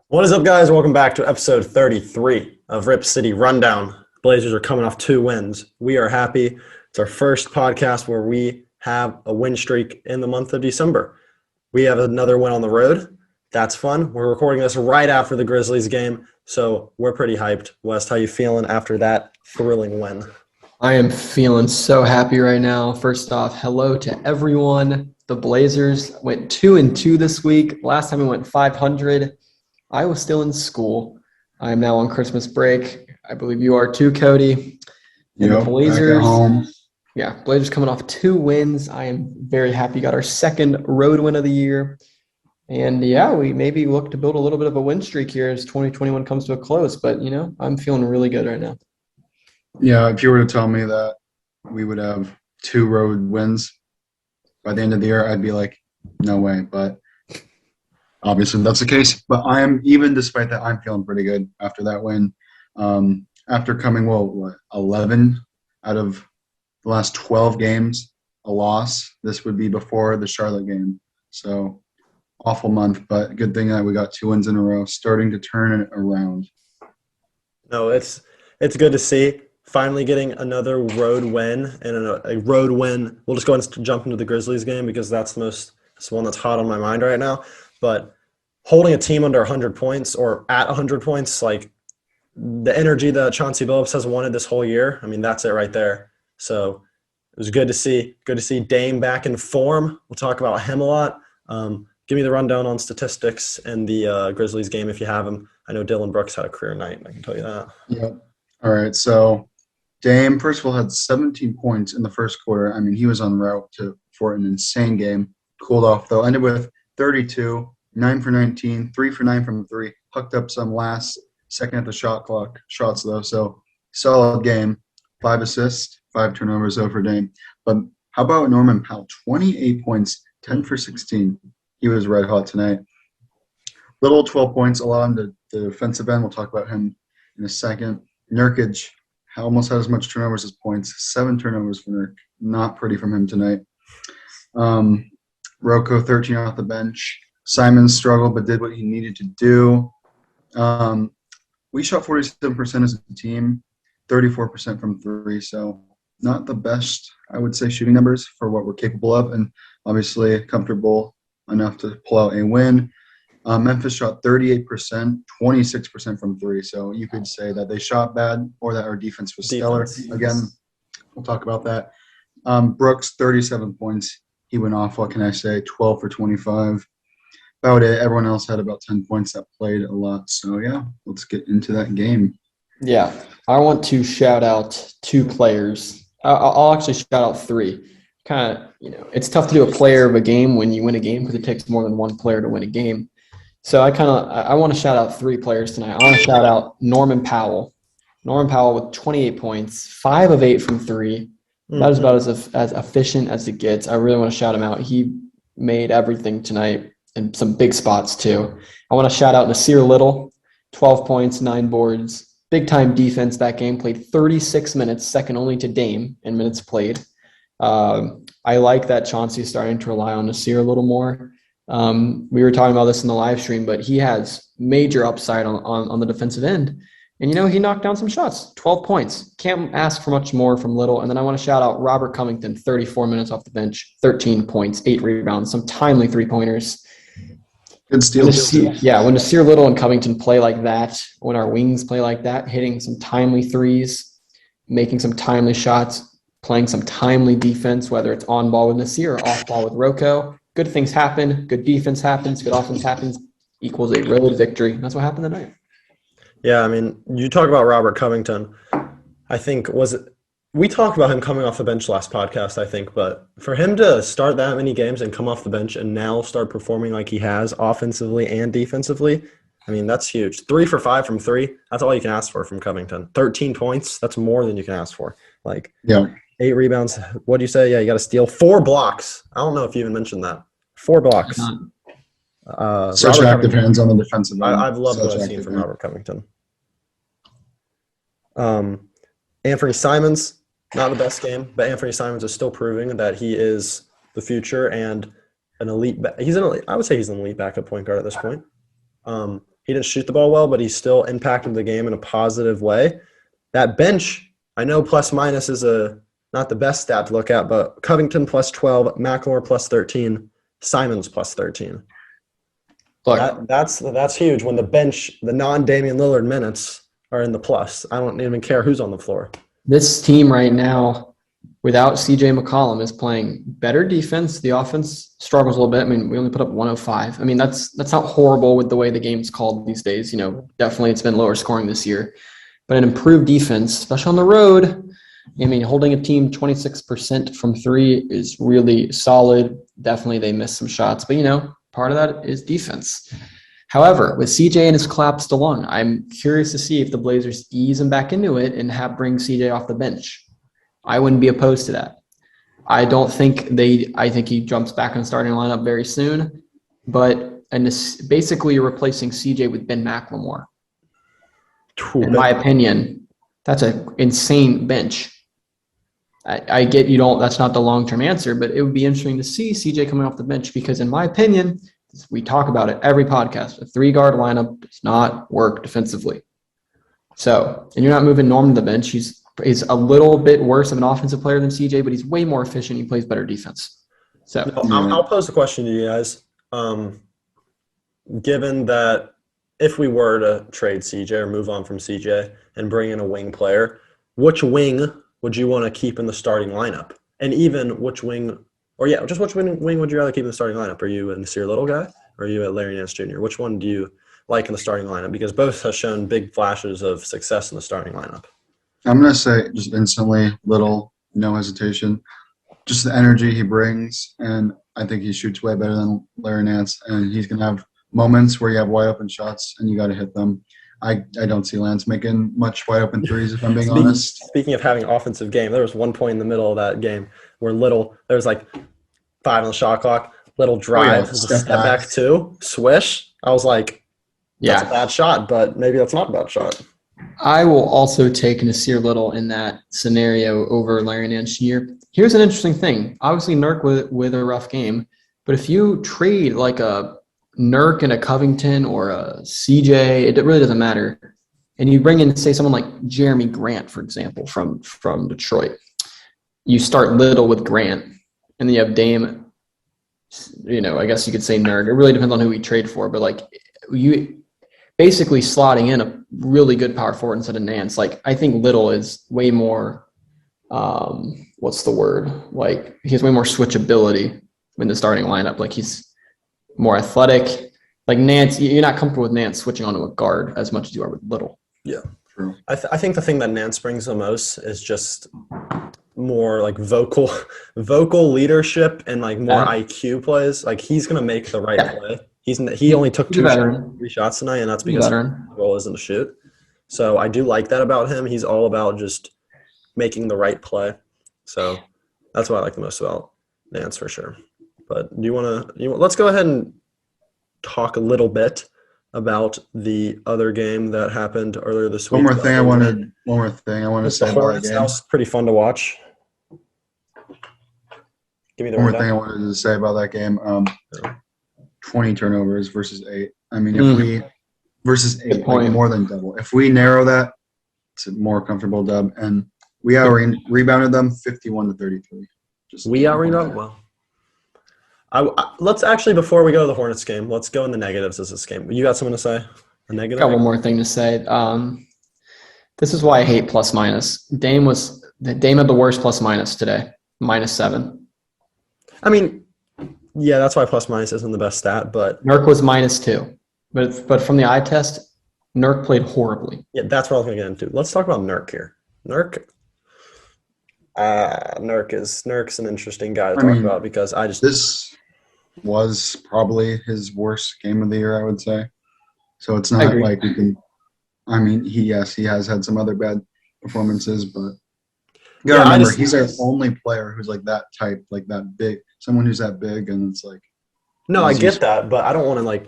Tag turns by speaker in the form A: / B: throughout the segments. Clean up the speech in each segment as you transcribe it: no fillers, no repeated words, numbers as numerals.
A: What is up, guys? Welcome back to episode 33 of Rip City Rundown. Blazers are coming off 2 wins. We are happy. It's our first podcast where we have a win streak in the month of December. We have another win on the road. That's fun. We're recording this right after the Grizzlies game, so we're pretty hyped. West, how you feeling after that thrilling win?
B: I am feeling so happy right now. First off, hello to everyone. The Blazers went 2-2 this week. Last time we went 500. I was still in school. I am now on Christmas break. I believe you are too, Cody. And the Blazers,
C: back at home.
B: Blazers coming off 2 wins. I am very happy. Got our second road win of the year. And we maybe look to build a little bit of a win streak here as 2021 comes to a close. But, I'm feeling really good right now.
C: Yeah, if you were to tell me that we would have 2 road wins by the end of the year, I'd be like, no way. But obviously that's the case. But despite that, I'm feeling pretty good after that win. After coming, 11 out of the last 12 games, a loss. This would be before the Charlotte game. So awful month, but good thing that we got 2 wins in a row, starting to turn it around.
A: No, it's good to see. Finally getting another road win and a road win. We'll just go and jump into the Grizzlies game because that's the one that's hot on my mind right now. But holding a team under 100 points or at 100 points, like the energy that Chauncey Billups has wanted this whole year, I mean, that's it right there. So it was good to see. Good to see Dame back in form. We'll talk about him a lot. Give me the rundown on statistics in the Grizzlies game if you have them. I know Dylan Brooks had a career night, I can tell you that.
C: Yep. All right, so Dame, first of all, had 17 points in the first quarter. I mean, he was en route for an insane game. Cooled off, though. Ended with 32, 9 for 19, 3 for 9 from 3. Hucked up some last second at the shot clock shots, though. So solid game. 5 assists, 5 turnovers over Dame. But how about Norman Powell? 28 points, 10 for 16. He was red hot tonight. Little 12 points, a lot on the defensive end. We'll talk about him in a second. Nurkic almost had as much turnovers as points. 7 turnovers for Nurk. Not pretty from him tonight. Rocco, 13 off the bench. Simon struggled but did what he needed to do. We shot 47% as a team, 34% from 3. So not the best, I would say, shooting numbers for what we're capable of. And obviously comfortable enough to pull out a win. Memphis shot 38%, 26% from 3. So you could say that they shot bad or that our defense was stellar. Again, we'll talk about that. Brooks, 37 points. He went off, what can I say, 12 for 25. About it. Everyone else had about 10 points that played a lot. So, let's get into that game.
B: Yeah, I want to shout out 2 players. I'll actually shout out 3. Kind of, it's tough to do a player of a game when you win a game because it takes more than one player to win a game. So I want to shout out 3 players tonight. I want to shout out Norman Powell. Norman Powell with 28 points, 5 of 8 from 3. That is about as efficient as it gets. I really want to shout him out. He made everything tonight and some big spots too. I want to shout out Nasir Little, 12 points, 9 boards. Big-time defense that game. Played 36 minutes, second only to Dame in minutes played. I like that Chauncey's starting to rely on Nasir a little more. We were talking about this in the live stream, but he has major upside on the defensive end. And, he knocked down some shots, 12 points. Can't ask for much more from Little. And then I want to shout out Robert Covington, 34 minutes off the bench, 13 points, 8 rebounds, some timely 3-pointers.
C: Good steal.
B: When Nasir Little and Covington play like that, when our wings play like that, hitting some timely threes, making some timely shots, playing some timely defense, whether it's on ball with Nasir or off ball with Rocco. Good things happen. Good defense happens. Good offense happens. Equals a road victory. That's what happened tonight.
A: Yeah, I mean, you talk about Robert Covington. I think we talked about him coming off the bench last podcast, I think, but for him to start that many games and come off the bench and now start performing like he has offensively and defensively, I mean, that's huge. 3 for 5 from 3, that's all you can ask for from Covington. 13 points, that's more than you can ask for. 8 rebounds. What do you say? Yeah, you got to steal 4 blocks. I don't know if you even mentioned that. 4 blocks.
C: Such active hands on the defensive end.
A: I've loved what I've seen from Robert Covington. Anthony Simons, not the best game, but Anthony Simons is still proving that he is the future and an elite. I would say he's an elite backup point guard at this point. he didn't shoot the ball well, but he still impacted the game in a positive way. That bench, I know plus minus is not the best stat to look at, but Covington plus 12, McLemore plus 13, Simons plus 13.
B: Look,
A: That's huge when the bench, the non-Damian Lillard minutes are in the plus. I don't even care who's on the floor.
B: this team right now, without CJ McCollum, is playing better defense. The offense struggles a little bit. I mean, we only put up 105. I mean, that's not horrible with the way the game's called these days. You know, definitely it's been lower scoring this year. But an improved defense, especially on the road, I mean, holding a team 26% from three is really solid. Definitely they missed some shots. But, you know, part of that is defense. However, with CJ and his collapsed along, I'm curious to see if the Blazers ease him back into it and bring CJ off the bench. I wouldn't be opposed to that. I think he jumps back in the starting lineup very soon. And basically you're replacing CJ with Ben McLemore. In my opinion, that's an insane bench. I get you don't, that's not the long-term answer, but it would be interesting to see CJ coming off the bench because in my opinion, we talk about it every podcast, a 3-guard lineup does not work defensively. So, and you're not moving Norm to the bench. He's a little bit worse of an offensive player than CJ, but he's way more efficient. He plays better defense. So
A: I'll pose the question to you guys. Given that if we were to trade CJ or move on from CJ and bring in a wing player, which wing would you want to keep in the starting lineup? And even which wing, just which wing would you rather keep in the starting lineup? Are you a Nasir Little guy or are you a Larry Nance Jr.? Which one do you like in the starting lineup? Because both have shown big flashes of success in the starting lineup.
C: I'm going to say just instantly Little, no hesitation. Just the energy he brings, and I think he shoots way better than Larry Nance, and he's going to have moments where you have wide open shots and you got to hit them. I don't see Lance making much wide open threes, if I'm being honest.
A: Speaking of having offensive game, there was one point in the middle of that game where there was like 5 on the shot clock, Little drive, step back 2, swish. I was like, that's a bad shot, but maybe that's not a bad shot.
B: I will also take Nasir Little in that scenario over Larry Nance Jr. Here's an interesting thing. Obviously, Nurk with a rough game, but if you trade like a Nurk and a Covington or a CJ, it really doesn't matter. And you bring in, say, someone like Jeremy Grant, for example, from Detroit. You start Little with Grant, and then you have Dame, I guess you could say Nurk. It really depends on who we trade for, but like you basically slotting in a really good power forward instead of Nance. Like I think Little is way more, what's the word? Like he has way more switchability in the starting lineup. Like he's more athletic. Like Nance, you're not comfortable with Nance switching onto a guard as much as you are with Little.
A: Yeah, true. I think the thing that Nance brings the most is just more like vocal leadership and like more IQ plays. Like he's gonna make the right play. He only took 3 shots tonight, and that's because his goal isn't to shoot. So I do like that about him. He's all about just making the right play. So that's what I like the most about Nance for sure. But let's go ahead and talk a little bit about the other game that happened earlier this week.
C: One more thing I want to say about that game.
A: That was pretty fun to watch. Give me the
C: one more thing I wanted to say about that game. 20 turnovers versus 8. I mean, if we versus 8, like more than double. If we narrow that, it's a more comfortable dub, and we rebounded them 51-33.
A: We out-rebounded? Well, let's actually, before we go to the Hornets game, let's go in the negatives of this game. You got something to say? A negative?
B: I got one more thing to say. This is why I hate plus minus. Dame had the worst plus minus today, -7.
A: I mean, yeah, that's why plus minus isn't the best stat, but
B: Nurk was -2. But from the eye test, Nurk played horribly.
A: Yeah, that's what I was going to get into. Let's talk about Nurk here. Nurk's an interesting guy to talk about because
C: this was probably his worst game of the year, I would say. So it's not like we can. I mean, he has had some other bad performances, but you gotta remember he's our only player who's like that type, like that big. Someone who's that big, and it's like.
A: No, I get that, but I don't want to like.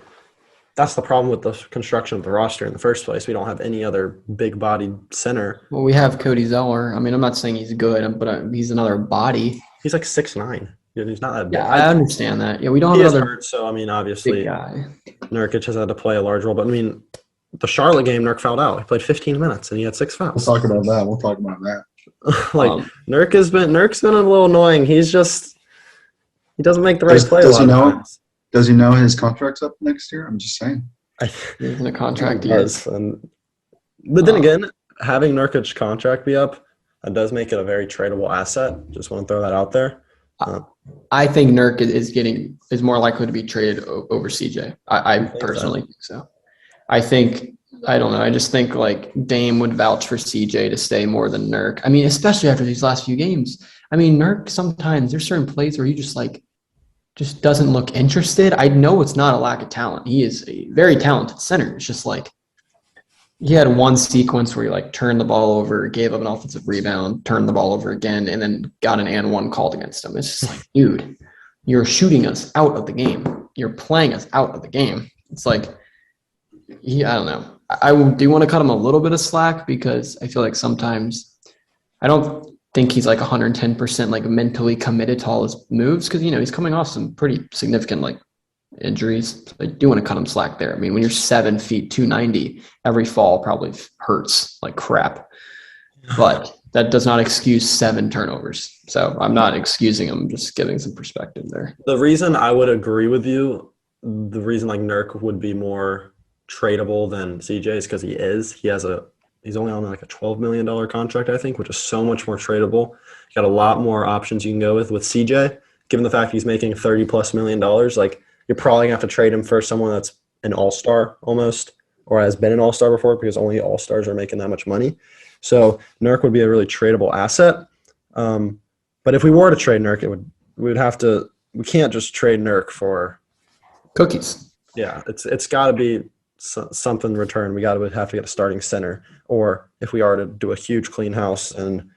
A: That's the problem with the construction of the roster in the first place. We don't have any other big-bodied center.
B: Well, we have Cody Zeller. I mean, I'm not saying he's good, but he's another body.
A: He's like 6'9". He's not that big.
B: Yeah, I understand that. Yeah, we don't have another.
A: Hurt, so I mean, obviously,
B: big guy.
A: Nurkic has had to play a large role. But I mean, the Charlotte game, Nurk fouled out. He played 15 minutes and he had 6
C: We'll
A: fouls.
C: talk about that. We'll talk about that.
A: Like
B: Um,
A: Nurk's been a little annoying. He doesn't make the right play a
C: Does
A: lot
C: he
A: of
C: know?
A: times.
C: Does he know his contract's up next year? I'm just saying.
B: he's in a contract
A: He
B: year.
A: does. But then again, having Nurkic's contract be up, that does make it a very tradable asset. Just want to throw that out there.
B: I think Nurk is more likely to be traded over CJ. I
A: think so?
B: personally think so. I don't know. I just think like Dame would vouch for CJ to stay more than Nurk. I mean, especially after these last few games. I mean, Nurk sometimes there's certain plays where he just doesn't look interested. I know it's not a lack of talent. He is a very talented center. It's just like he had one sequence where he like turned the ball over, gave up an offensive rebound, turned the ball over again, and then got an and one called against him. It's just like, dude, you're shooting us out of the game. You're playing us out of the game. It's like, I don't know. I do want to cut him a little bit of slack because I feel like sometimes I don't think he's like 110% like mentally committed to all his moves because, he's coming off some pretty significant like injuries. So I do want to cut him slack there. I mean, when you're 7 feet, 290, every fall probably hurts like crap. But that does not excuse 7 turnovers. So I'm not excusing him, just giving some perspective there.
A: The reason I would agree with you, the reason like Nurk would be more tradable than CJ is because he's only on like a $12 million contract, I think, which is so much more tradable. You got a lot more options you can go with CJ, given the fact he's making $30+ million. Like you're probably gonna have to trade him for someone that's an all-star almost, or has been an all-star before, because only all-stars are making that much money. So Nurk would be a really tradable asset. But if we were to trade Nurk, we can't just trade Nurk for
B: Cookies.
A: Yeah, it's got to be something in return. We have to get a starting center, or if we are to do a huge clean house and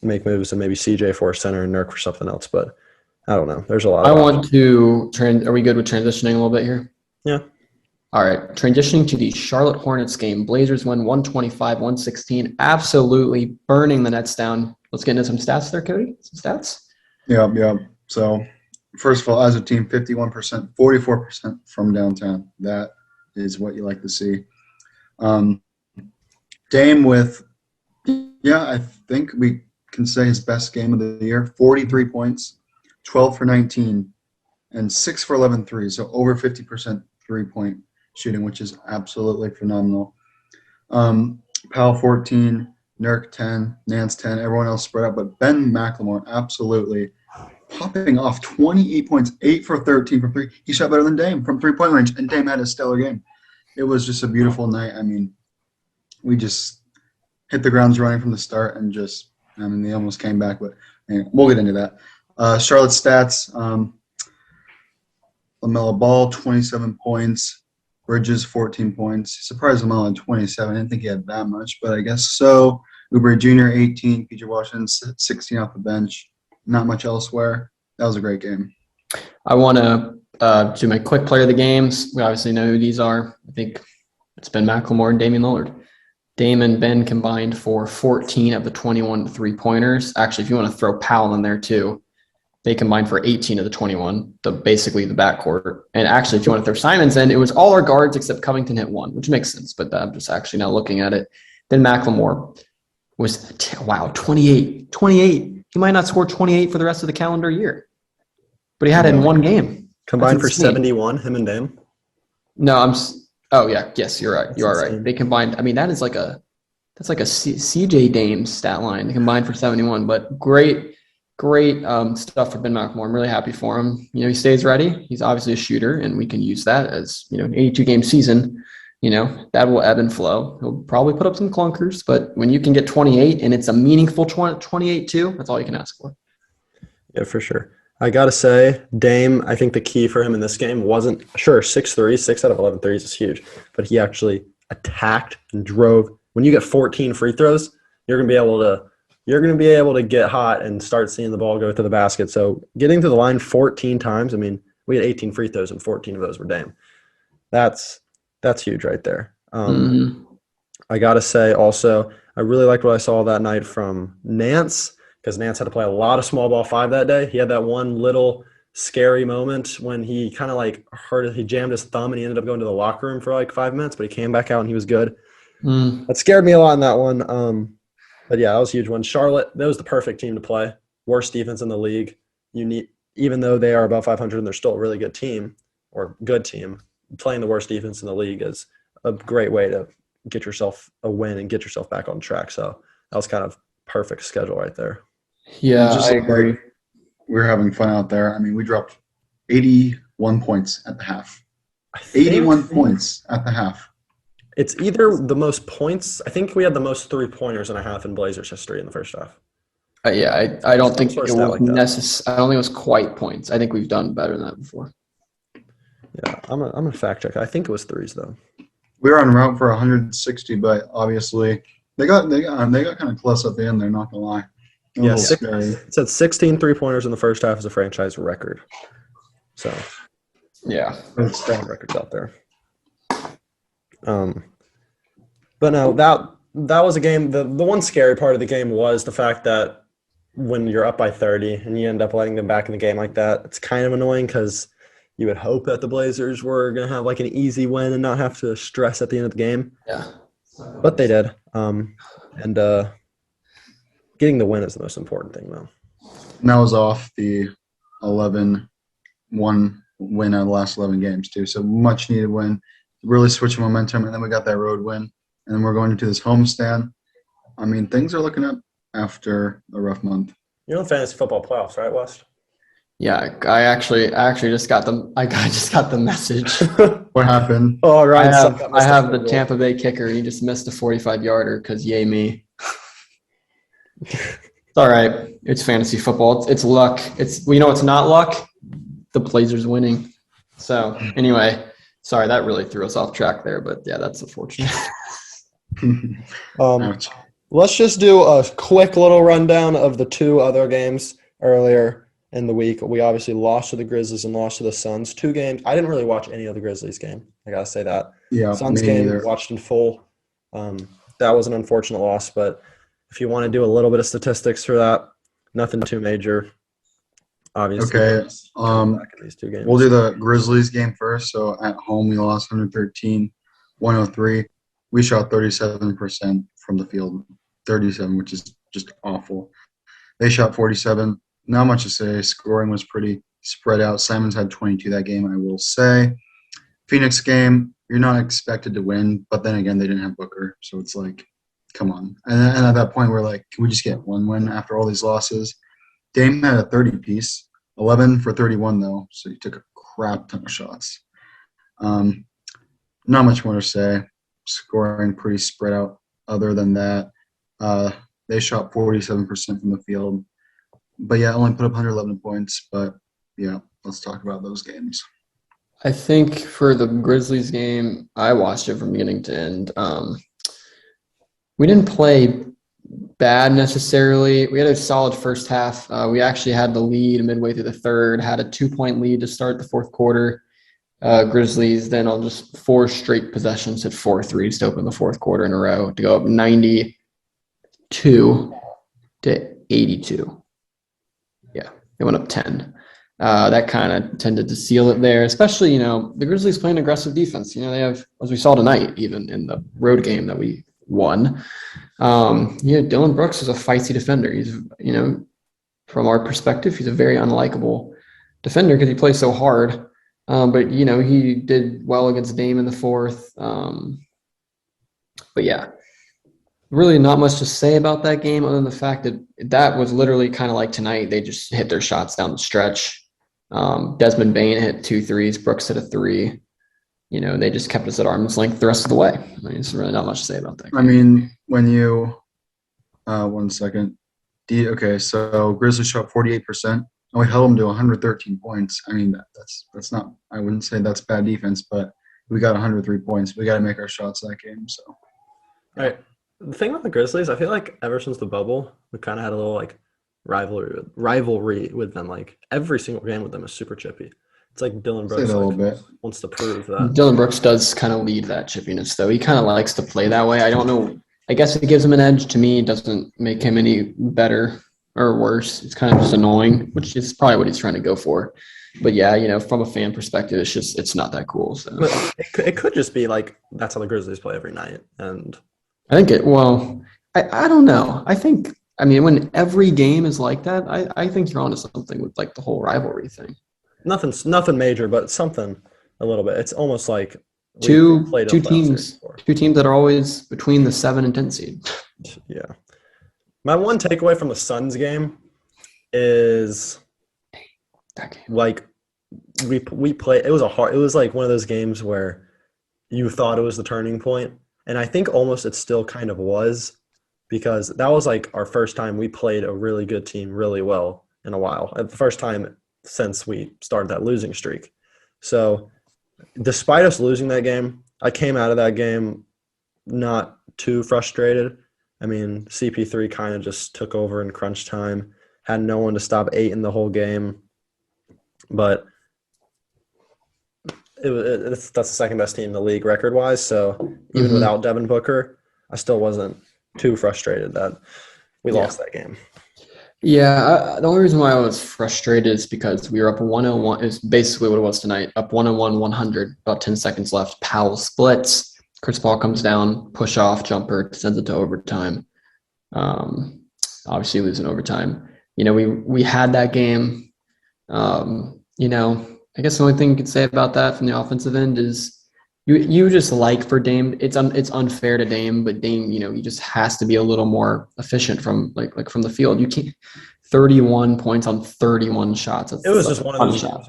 A: make moves, and maybe CJ for a center and Nurk for something else. But I don't know. There's a lot.
B: Are we good with transitioning a little bit here?
A: Yeah.
B: All right. Transitioning to the Charlotte Hornets game. Blazers win 125-116. Absolutely burning the Nets down. Let's get into some stats there, Cody. Some stats.
C: Yeah. So, first of all, as a team, 51%, 44% from downtown. That is what you like to see. Dame with, I think we can say his best game of the year. 43 points, 12 for 19, and 6 for 11 threes. So over 50% three-point shooting, which is absolutely phenomenal. Powell 14, Nurk 10, Nance 10, everyone else spread out. But Ben McLemore absolutely popping off 28 points, 8 for 13 from 3. He shot better than Dame from three-point range, and Dame had a stellar game. It was just a beautiful night. I mean, we just hit the grounds running from the start and they almost came back. But anyway, we'll get into that. Charlotte stats, LaMelo Ball, 27 points. Bridges, 14 points. Surprised LaMelo at 27. I didn't think he had that much, but I guess so. Oubre Jr., 18. PJ Washington, 16 off the bench. Not much elsewhere. That was a great game.
B: I want to do my quick player of the games. We obviously know who these are. I think it's Ben McLemore and Damian Lillard. Dame and Ben combined for 14 of the 21 three-pointers. Actually, if you want to throw Powell in there too, they combined for 18 of the 21, basically the backcourt. And actually, if you want to throw Simons in, it was all our guards except Covington hit 1, which makes sense, but I'm just actually now looking at it. Then McLemore was, 28. He might not score 28 for the rest of the calendar year, but he had it in one game.
A: Combined for 71, him and Dame.
B: No, yes, you're right. You are right. They combined. I mean, that's like a CJ Dame stat line. They combined for 71, but great stuff for Ben McLemore. I'm really happy for him. He stays ready. He's obviously a shooter, and we can use that as an 82-game season. That will ebb and flow. He'll probably put up some clunkers, but when you can get 28 and it's a meaningful 28 too, that's all you can ask for.
A: Yeah, for sure. I got to say, Dame, I think the key for him in this game wasn't, 6 threes, 6 out of 11 threes is huge, but he actually attacked and drove. When you get 14 free throws, you're going to be able to get hot and start seeing the ball go to the basket. So getting to the line 14 times, I mean, we had 18 free throws and 14 of those were Dame. That's huge right there. I got to say also, I really liked what I saw that night from Nance, because Nance had to play a lot of small ball 5 that day. He had that one little scary moment when he kind of like he jammed his thumb and he ended up going to the locker room for like 5 minutes, but he came back out and he was good. That scared me a lot in that one. But yeah, that was a huge one. Charlotte, that was the perfect team to play. Worst defense in the league. Even though they are above 500 and they're still a really good team or good team, playing the worst defense in the league is a great way to get yourself a win and get yourself back on track. So that was kind of perfect schedule right there.
B: Yeah, I agree.
C: We're having fun out there. I mean, we dropped 81 points at the half. 81 points at the half.
A: It's either the most points. I think we had the most 3-pointers in a half in Blazers history in the first half.
B: Yeah, I don't think it was
A: like
B: I don't think it was quite points. I think we've done better than that before.
A: Yeah, I'm gonna fact check. I think it was 3s though.
C: We were on route for 160, but obviously they got kind of close at the end. They're not gonna lie.
A: Yeah, it said 16 3-pointers in the first half as a franchise record. So
B: yeah,
A: there's strong records out there. But no, that was a game. The one scary part of the game was the fact that when you're up by 30 and you end up letting them back in the game like that, it's kind of annoying because you would hope that the Blazers were going to have like an easy win and not have to stress at the end of the game.
B: Yeah.
A: But they did. And getting the win is the most important thing, though.
C: And that was off the 11-1 win out of the last 11 games, too. So much needed win. Really switching momentum. And then we got that road win. And then we're going into this homestand. I mean, things are looking up after a rough month.
A: You're in fantasy football playoffs, right, West?
B: Yeah, I actually just got the message.
C: What happened?
A: Oh, right.
B: I have the Tampa Bay kicker. He just missed a 45-yarder because yay me. It's all right. It's fantasy football. It's luck. It's not luck. The Blazers winning. So anyway, sorry that really threw us off track there, but yeah, that's unfortunate.
A: Let's just do a quick little rundown of the 2 other games earlier in the week. We obviously lost to the Grizzlies and lost to the Suns. 2 games. I didn't really watch any of the Grizzlies game. I gotta say that.
C: Yeah,
A: Suns game watched in full. That was an unfortunate loss, but if you want to do a little bit of statistics for that, nothing too major. Obviously.
C: Okay.
A: Back in these 2 games.
C: We'll do the Grizzlies game first. So at home we lost 113-103. We shot 37% from the field. 37, which is just awful. They shot 47. Not much to say. Scoring was pretty spread out. Simons had 22 that game, I will say. Phoenix game, you're not expected to win, but then again, they didn't have Booker, so it's like, come on. And at that point, we're like, can we just get one win after all these losses? Dame had a 30-piece, 11 for 31, though, so he took a crap ton of shots. Not much more to say. Scoring pretty spread out other than that. They shot 47% from the field. But, yeah, only put up 111 points. But, yeah, let's talk about those games.
B: I think for the Grizzlies game, I watched it from beginning to end. We didn't play bad necessarily. We had a solid first half. We actually had the lead midway through the third, had a 2-point lead to start the fourth quarter. Grizzlies then on just 4 straight possessions hit 4 threes to open the fourth quarter in a row to go up 92 to 82. Yeah, they went up 10. That kind of tended to seal it there, especially, the Grizzlies playing aggressive defense. They have, as we saw tonight, even in the road game that we won. Dylan Brooks is a feisty defender. He's, from our perspective, he's a very unlikable defender because he plays so hard. But, he did well against Dame in the fourth. But, yeah, really not much to say about that game other than the fact that was literally kind of like tonight. They just hit their shots down the stretch. Desmond Bane hit 2 threes. Brooks hit a 3. They just kept us at arm's length the rest of the way. I mean, it's really not much to say about that game.
C: I mean, when you 1 second. Okay, so Grizzlies shot 48%, and we held them to 113 points. I mean, that's not – I wouldn't say that's bad defense, but we got 103 points. We got to make our shots that game. So,
A: all right. The thing with the Grizzlies, I feel like ever since the bubble, we kind of had a little, rivalry with them. Like, every single game with them is super chippy. It's like Dylan Brooks wants to prove that.
B: Dylan Brooks does kind of lead that chippiness, though. He kind of likes to play that way. I don't know. I guess it gives him an edge. To me, it doesn't make him any better or worse. It's kind of just annoying, which is probably what he's trying to go for. But yeah, from a fan perspective, it's not that cool. So
A: But it could just be like that's how the Grizzlies play every night, and
B: I think I don't know. When every game is like that, I think you're onto something with like the whole rivalry thing.
A: nothing major, but something a little bit. It's almost like we
B: Two
A: played a
B: two
A: playoff
B: teams,
A: series before.
B: two teams that are always between the 7 and 10 seed.
A: Yeah. My one takeaway from the Suns game is
B: That game.
A: like we played. It was like one of those games where you thought it was the turning point, and I think almost it still kind of was, because that was like our first time we played a really good team really well in a while. The first time since we started that losing streak. So despite us losing that game, I came out of that game not too frustrated. I mean, CP3 kind of just took over in crunch time, had no one to stop 8 in the whole game. But that's the second best team in the league record-wise. So even without Devin Booker, I still wasn't too frustrated that we lost that game.
B: Yeah, the only reason why I was frustrated is because we were up 101. It's basically what it was tonight. Up 101, 100, about 10 seconds left. Powell splits. Chris Paul comes down, push off jumper, sends it to overtime. Obviously losing overtime. We had that game. I guess the only thing you could say about that from the offensive end is you just like for Dame. It's unfair to Dame, but Dame, he just has to be a little more efficient from like from the field. You can't 31 points on 31 shots.
A: It was just one of those shots.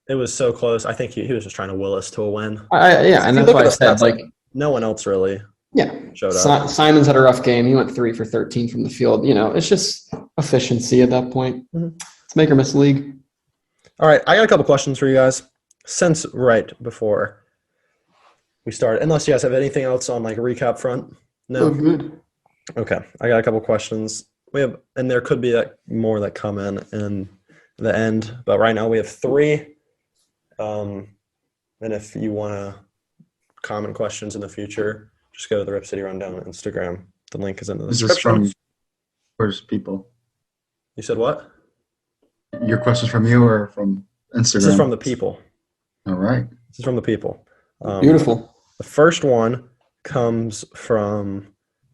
A: It was so close. I think he was just trying to will us to a win.
B: And that's why I said like
A: no one else really showed up.
B: Simons had a rough game. He went 3 for 13 from the field. It's just efficiency at that point. It's make or miss league.
A: All right, I got a couple questions for you guys since right before we started. Unless you guys have anything else on like recap front. No.
B: Oh, good.
A: Okay, I got a couple questions. And there could be more that come in the end, but right now we have 3. And if you want to comment questions in the future, just go to the Rip City Rundown on Instagram. The link is in the description.
C: Is this from first people?
A: You said what?
C: Your question's from you or from Instagram?
A: This is from the people.
C: All right.
A: This is from the people.
B: Beautiful.
A: The first one comes from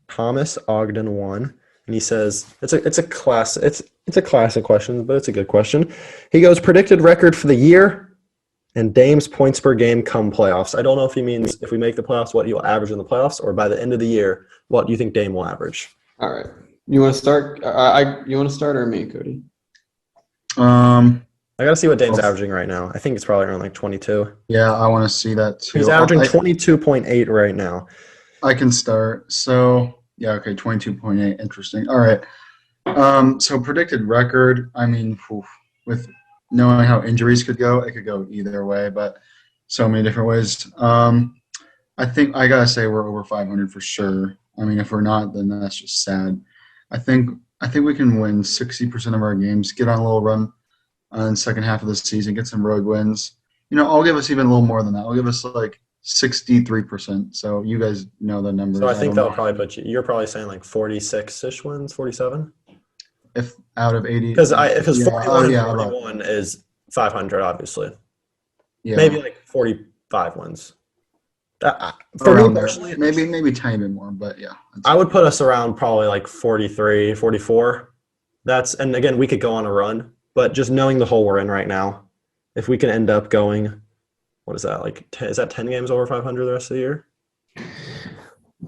A: Thomas Ogden 1, and he says it's a classic question, but it's a good question. He goes, predicted record for the year and Dame's points per game come playoffs. I don't know if he means if we make the playoffs, what he'll average in the playoffs, or by the end of the year, what do you think Dame will average?
B: All right. You want to start? You want to start or me, Cody?
A: I got to see what Dame's averaging right now. I think it's probably around like 22.
C: Yeah, I want to see that too.
A: He's averaging 22.8 right now.
C: I can start. So, yeah, okay, 22.8. Interesting. All right. So predicted record, with knowing how injuries could go, it could go either way, but so many different ways. I think I got to say we're over 500 for sure. If we're not, then that's just sad. I think we can win 60% of our games, get on a little run in the second half of the season, get some road wins. I'll give us even a little more than that. I'll give us like 63%. So you guys know the numbers.
A: So I think that'll probably put you. You're probably saying like 46-ish wins, 47.
C: If out of 80,
A: because 41 and 41 is 500, obviously. Yeah, maybe like 45 wins. For me personally,
C: maybe tiny bit more, but yeah.
A: I would put us around probably like 43, 44. And again, we could go on a run, but just knowing the hole we're in right now, if we can end up going, what is that, like, is that 10 games over 500 the rest of the year?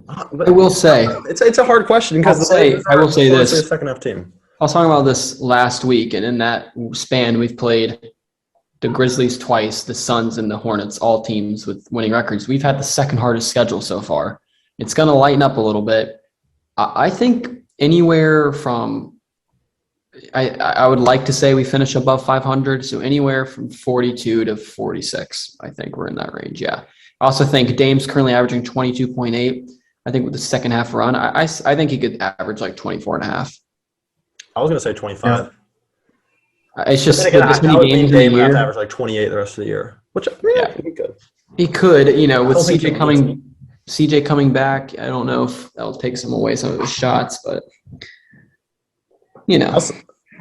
B: But I will say.
A: It's a hard question because
B: I will say this.
A: A second half team.
B: I was talking about this last week, and in that span, we've played the Grizzlies twice, the Suns and the Hornets, all teams with winning records. We've had the second hardest schedule so far. It's going to lighten up a little bit. I think anywhere from I would like to say we finish above 500, so anywhere from 42 to 46. I think we're in that range, yeah. I also think Dame's currently averaging 22.8. I think with the second half run, I think he could average like 24.5.
A: I was going to say 25.
B: Yeah. It's just
A: again,
B: this many games in a year.
A: Average like 28 the rest of the year, which he could.
B: He could, with CJ coming back. I don't know if that'll take some away some of his shots, but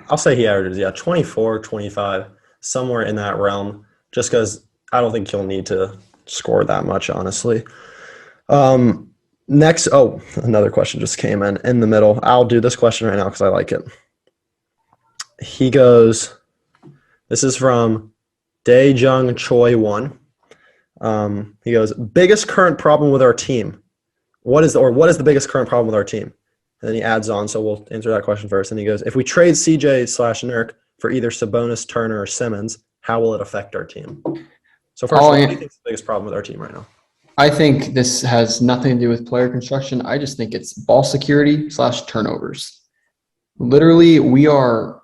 A: I'll say he averages 24, 25. somewhere in that realm, just because I don't think he'll need to score that much, honestly. Next, another question just came in the middle. I'll do this question right now because I like it. He goes, this is from Daejung Choi 1. He goes, biggest current problem with our team. What is the biggest current problem with our team? And then he adds on, so we'll answer that question first. And he goes, if we trade CJ/Nurk for either Sabonis, Turner, or Simmons, how will it affect our team? So first of all, what do you think is the biggest problem with our team right now?
B: I think this has nothing to do with player construction. I just think it's ball security / turnovers. Literally, we are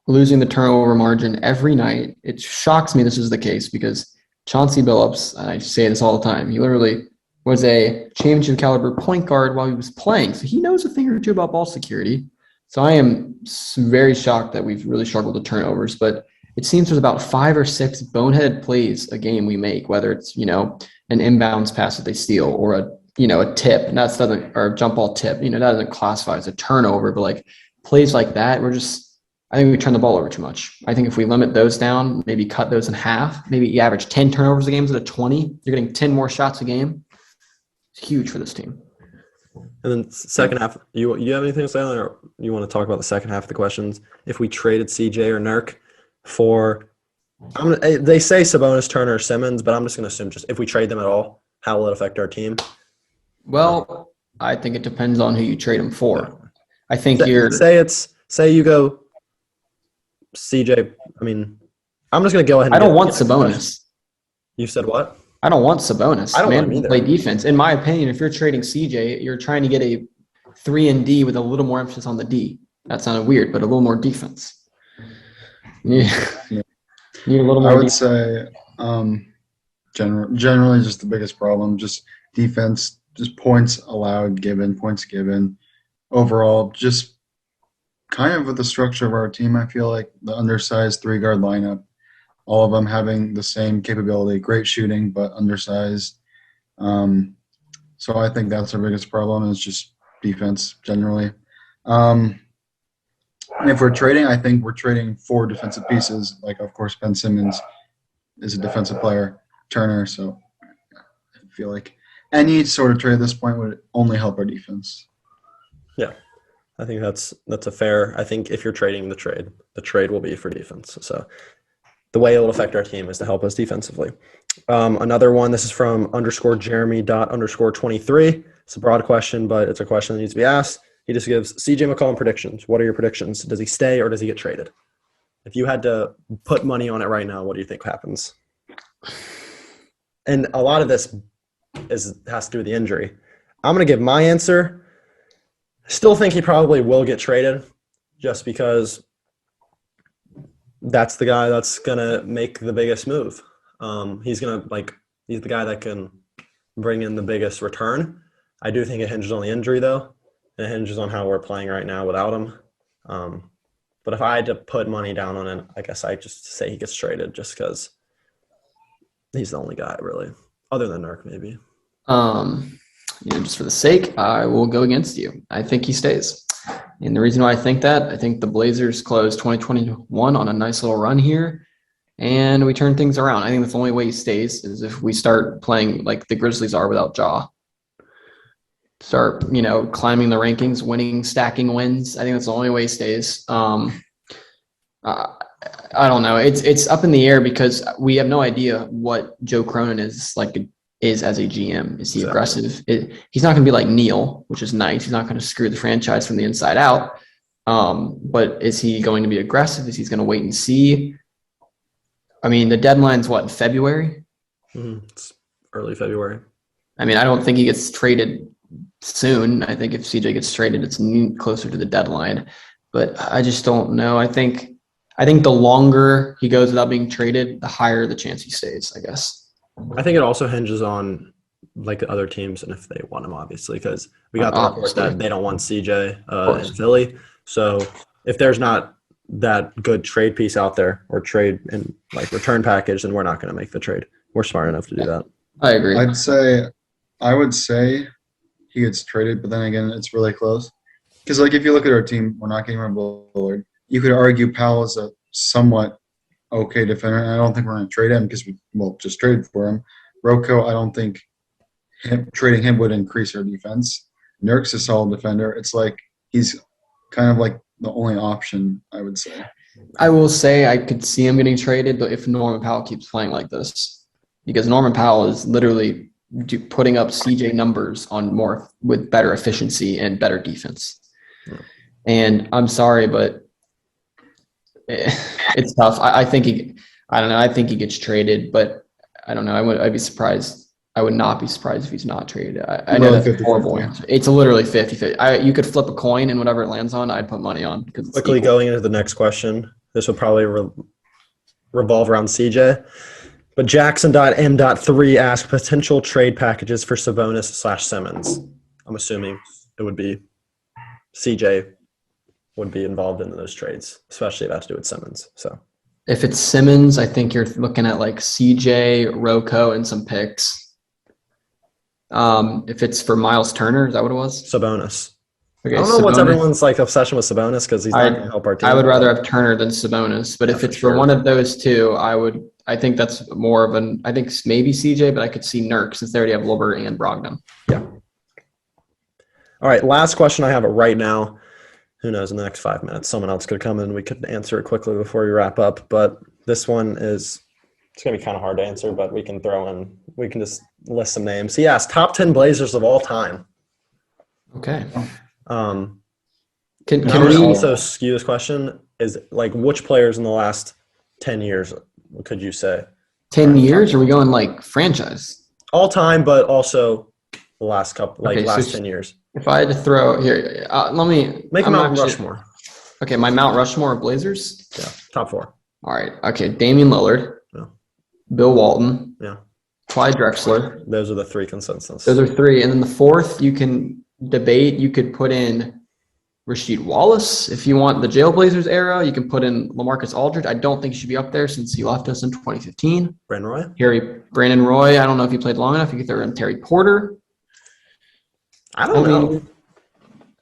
B: losing the turnover margin every night. It shocks me this is the case because Chauncey Billups, and I say this all the time, he literally was a championship caliber point guard while he was playing. So he knows a thing or two about ball security. So I am very shocked that we've really struggled with turnovers, but it seems there's about 5 or 6 boneheaded plays a game we make, whether it's, an inbounds pass that they steal or a tip, and or a jump ball tip, that doesn't classify as a turnover, but like plays like that, I think we turn the ball over too much. I think if we limit those down, maybe cut those in half, maybe you average 10 turnovers a game instead of 20, you're getting 10 more shots a game. It's huge for this team.
A: And then second half, you have anything to say on it, or you want to talk about the second half of the questions? If we traded CJ or Nurk for, they say Sabonis, Turner, or Simmons, but I'm just going to assume just if we trade them at all, how will it affect our team?
B: Well, I think it depends on who you trade them for. I think
A: say you go CJ. I mean, I'm just going to go ahead.
B: I don't want Sabonis.
A: You said what?
B: I don't want Sabonis.
A: I don't want him either.
B: Play defense. In my opinion, if you're trading CJ, you're trying to get a 3-and-D with a little more emphasis on the D. That sounded weird, but a little more defense. Yeah. Need a little more.
C: I would say generally just the biggest problem, just defense, just points allowed, points given. Overall, just kind of with the structure of our team, I feel like the undersized 3-guard lineup, all of them having the same capability, great shooting, but undersized. So I think that's our biggest problem is just defense generally. And if we're trading, I think we're trading 4 defensive pieces. Like, of course, Ben Simmons is a defensive player, Turner. So I feel like any sort of trade at this point would only help our defense.
A: Yeah, I think that's a fair. I think if you're trading the trade will be for defense. So the way it will affect our team is to help us defensively. Another one, this is from _Jeremy._23. It's a broad question, but it's a question that needs to be asked. He just gives CJ McCollum predictions. What are your predictions? Does he stay or does he get traded? If you had to put money on it right now, what do you think happens? And a lot of this has to do with the injury. I'm going to give my answer. I still think he probably will get traded just because that's the guy that's going to make the biggest move. He's the guy that can bring in the biggest return. I do think it hinges on the injury, though. It hinges on how we're playing right now without him. But if I had to put money down on it, I guess I just say he gets traded just because he's the only guy, really, other than Nurk, maybe.
B: Just for the sake, I will go against you. I think he stays. And the reason why I think that, I think the Blazers closed 2021 on a nice little run here, and we turn things around. I think that's the only way he stays is if we start playing like the Grizzlies are without Ja. Start, climbing the rankings, winning, stacking wins. I think that's the only way he stays. I don't know. It's up in the air because we have no idea what Joe Cronin is as a GM. Is he aggressive? He's not going to be like Neil, which is nice. He's not going to screw the franchise from the inside out. But is he going to be aggressive? Is he going to wait and see? I mean, the deadline's what, in February?
A: It's early February.
B: I mean, I don't think he gets traded soon. I think if CJ gets traded, it's closer to the deadline. But I just don't know. I think the longer he goes without being traded, the higher the chance he stays, I guess.
A: I think it also hinges on like the other teams and if they want him, obviously, because we got the report that they don't want CJ in Philly. So if there's not that good trade piece out there or trade and like return package, then we're not going to make the trade. We're smart enough to do that.
B: I agree.
C: I would say he gets traded, but then again, it's really close. Because, if you look at our team, we're not getting rid of Lillard. You could argue Powell is a somewhat okay defender. And I don't think we're going to trade him because we just traded for him. Rocco, I don't think trading him would increase our defense. Nurk's a solid defender. It's like he's kind of like the only option, I would say.
B: I will say I could see him getting traded, but if Norman Powell keeps playing like this, because Norman Powell is literally putting up CJ numbers on more with better efficiency and better defense. And I'm sorry, but it's tough. I think I don't know. I think he gets traded, but I don't know. I'd be surprised. I would not be surprised if he's not traded. I know that's a horrible answer. It's literally 50-50. You could flip a coin and whatever it lands on, I'd put money on.
A: Quickly going into the next question. This will probably revolve around CJ. But Jackson.M.3 asked potential trade packages for Sabonis/Simmons. I'm assuming it would be CJ would be involved in those trades, especially if it has to do with Simmons. So
B: if it's Simmons, I think you're looking at like CJ, Rocco, and some picks. If it's for Miles Turner, is that what it was?
A: Sabonis.
B: Okay,
A: I don't know what's everyone's like obsession with Sabonis because he's not going to help our team.
B: I would rather have Turner than Sabonis, but if it's for one of those two, I think that's more of I think maybe CJ, but I could see Nurk since they already have Lillard and Brogdon.
A: Yeah. All right, last question I have it right now. Who knows, in the next 5 minutes, someone else could come in. We could answer it quickly before we wrap up, but this one it's going to be kind of hard to answer, but we can just list some names. He asked top 10 Blazers of all time.
B: Okay.
A: Can
B: we
A: also skew this question is like which players in the last 10 years could you say?
B: 10 years? Are we going like franchise?
A: All time, but also the last couple, last 10 years.
B: If I had to throw here, let me
A: make a Mount Rushmore.
B: Okay, my Mount Rushmore of Blazers?
A: Yeah, top 4.
B: All right. Okay, Damian Lillard.
A: Yeah.
B: Bill Walton.
A: Yeah.
B: Clyde Drexler.
A: Those are the 3 consensus.
B: Those are 3. And then the 4th, you can debate. You could put in Rasheed Wallace. If you want the Jailblazers era, you can put in LaMarcus Aldridge. I don't think he should be up there since he left us in 2015. Brandon Roy. I don't know if he played long enough. You could throw in Terry Porter.
A: I don't know.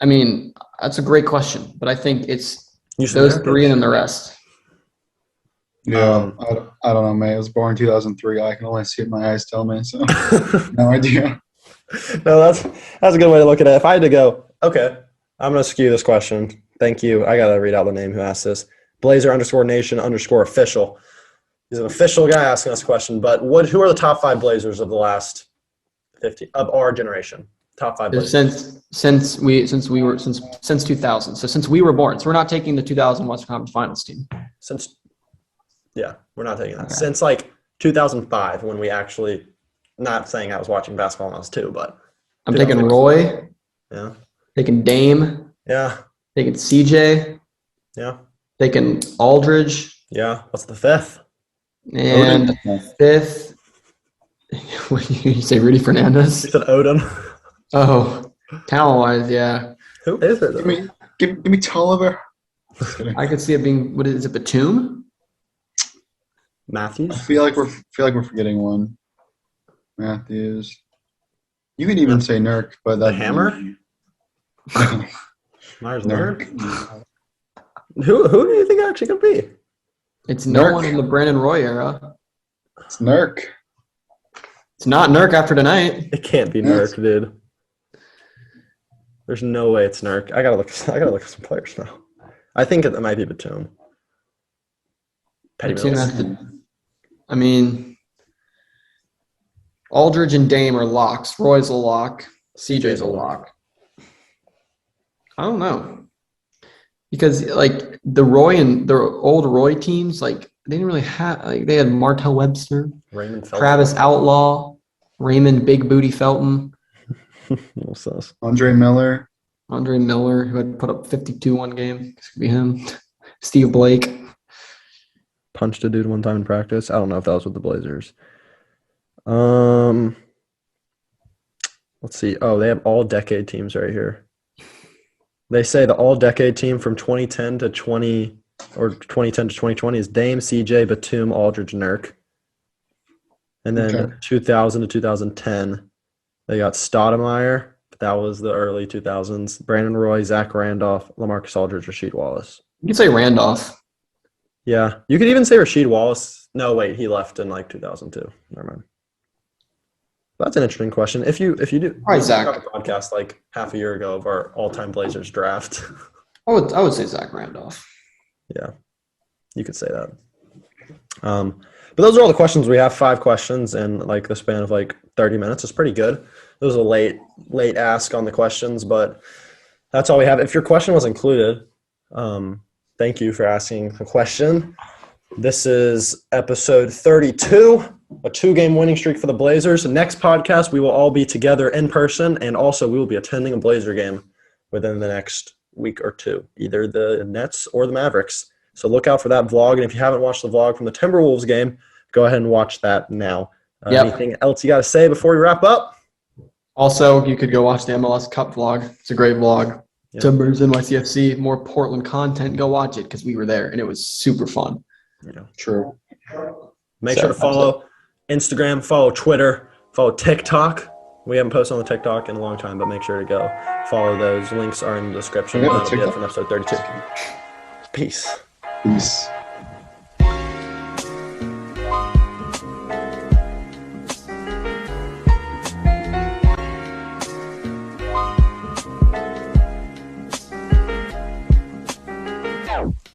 B: I mean, that's a great question, but I think it's
A: those
B: 3 and then the rest.
C: Yeah, I don't know, man. I was born in 2003. I can only see what my eyes tell me, so no idea.
A: No, that's a good way to look at it. If I had to go, okay, I'm going to skew this question. Thank you. I got to read out the name who asked this. Blazer_nation_official. He's an official guy asking us a question, but who are the top 5 Blazers of the last 50 of our generation? Top 5 Blazers.
B: Since 2000. So since we were born. So we're not taking the 2000 Western Conference Finals team.
A: We're not taking that. Okay. Since 2005 when we actually, not saying I was watching basketball when I was 2, but
B: I'm taking Roy.
A: Yeah.
B: Taking Dame.
A: Yeah.
B: Taking CJ.
A: Yeah.
B: Taking Aldridge.
A: Yeah. What's the 5th?
B: And the 5th. What did you say, Rudy Fernandez?
A: You said Odom.
B: Oh, talent-wise, yeah.
A: Who is it?
C: Give me Tolliver.
B: I could see it being. What is it? Batum?
A: Matthews.
C: I feel like we're forgetting one. Matthews. You can even say Nurk, but
A: the Hammer. Myers Leonard. Who do you think actually could be?
B: It's no one in the Brandon Roy era.
C: It's Nurk.
B: It's not Nurk after tonight.
A: It can't be Nurk, dude. There's no way it's Nurk. I gotta look at some players now. I think it might be Batum.
B: I mean, Aldridge and Dame are locks. Roy's a lock. CJ's a lock. I don't know. Because, the Roy and the old Roy teams, they didn't really have – they had Martell Webster,
A: Raymond Felton.
B: Travis Outlaw, Raymond Big Booty Felton.
C: Andre Miller,
B: who had put up 52 one game. This could be him. Steve Blake.
A: Punched a dude one time in practice. I don't know if that was with the Blazers. Let's see. Oh, they have all-decade teams right here. They say the all-decade team from 2010 to 2020 is Dame, CJ, Batum, Aldridge, Nurk. And then 2000 to 2010, they got Stoudemire. That was the early 2000s. Brandon Roy, Zach Randolph, LaMarcus Aldridge, Rasheed Wallace.
B: You could say Randolph.
A: Yeah, you could even say Rasheed Wallace. No, wait, he left in like 2002. Never mind. That's an interesting question. If you do,
B: All right,
A: we
B: Zach.
A: got a podcast like half a year ago of our all-time Blazers draft.
B: I would say Zach Randolph.
A: Yeah, you could say that. But those are all the questions we have. 5 questions in like the span of like 30 minutes. It's pretty good. It was a late ask on the questions, but that's all we have. If your question was included, thank you for asking the question. This is episode 32, a 2-game winning streak for the Blazers. Next podcast, we will all be together in person, and also we will be attending a Blazer game within the next week or 2, either the Nets or the Mavericks. So look out for that vlog, and if you haven't watched the vlog from the Timberwolves game, go ahead and watch that now.
B: Yep.
A: Anything else you got to say before we wrap up?
B: Also, you could go watch the MLS Cup vlog. It's a great vlog.
A: Yep.
B: Timbers, NYCFC, more Portland content. Go watch it because we were there, and it was super fun.
A: Yeah.
C: True.
A: Make sure to follow Instagram, follow Twitter, follow TikTok. We haven't posted on the TikTok in a long time, but make sure to go follow those. Links are in the description.
C: Yeah,
A: That'll be it
C: TikTok.
A: from episode 32. Peace.
C: Peace.